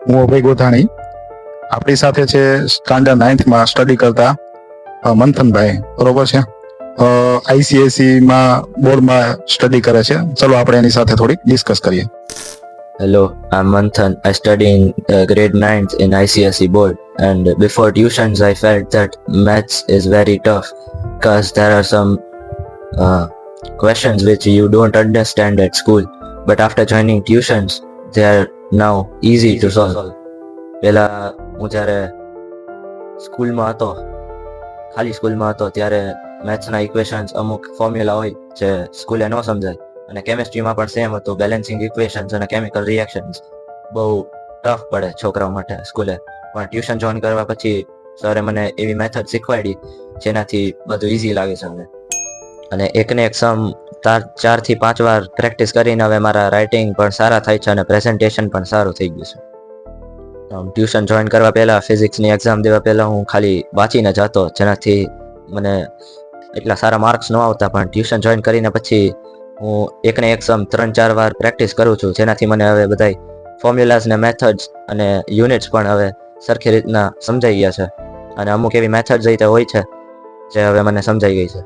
હું અભય ગોધાણી. આપણી સાથે છે સ્ટાન્ડર્ડ 9th સ્ટડી કરતા મંથનભાઈ, બરોબર છે. આઈસીએસઈ બોર્ડમાં સ્ટડી કરે છે. ચલો આપણે એની સાથે થોડીક ડિસ્કસ કરીએ. Hello, I'm Manthan. I study in grade 9th in ICSE board, and before tuitions I felt that maths is very tough because there are some questions which you don't understand at school, but after joining tuitions they are now easy to solve. પહેલા હું જ્યારે સ્કૂલમાં હતો, ખાલી સ્કૂલમાં હતો ત્યારે મેથ્સના equations અમુક ફોર્મ્યુલા હોય જે સ્કૂલે ન સમજાય, અને કેમિસ્ટ્રીમાં પણ સેમ હતું. બેલેન્સિંગ ઇક્વેશન્સ અને કેમિકલ રિએક્શન્સ બહુ ટફ પડે છોકરાઓ માટે સ્કૂલે. પણ ટ્યુશન જોઈન કરવા પછી સરે મને એવી મેથડ શીખવાડી જેનાથી બધું ઇઝી લાગે છે મને. અને એકને એક સમ 4 થી 5 વાર પ્રેક્ટિસ કરીને હવે મારા રાઇટિંગ પણ સારા થાય છે અને પ્રેઝન્ટેશન પણ સારું થઈ ગયું છે. ટ્યુશન જોઈન કરવા પહેલાં, ફિઝિક્સની એક્ઝામ દેવા પહેલાં હું ખાલી વાંચીને જતો, જેનાથી મને એટલા સારા માર્ક્સ ન આવતા. પણ ટ્યુશન જોઈન કરીને પછી હું એકને એક સમ 3-4 વાર પ્રેક્ટિસ કરું છું, જેનાથી મને હવે બધાય ફોર્મ્યુલાઝ ને મેથડ્સ અને યુનિટ્સ પણ હવે સરખી રીતના સમજાઈ ગયા છે. અને અમુક એવી મેથડ્સ હોય છે જે હવે મને સમજાઈ ગઈ છે.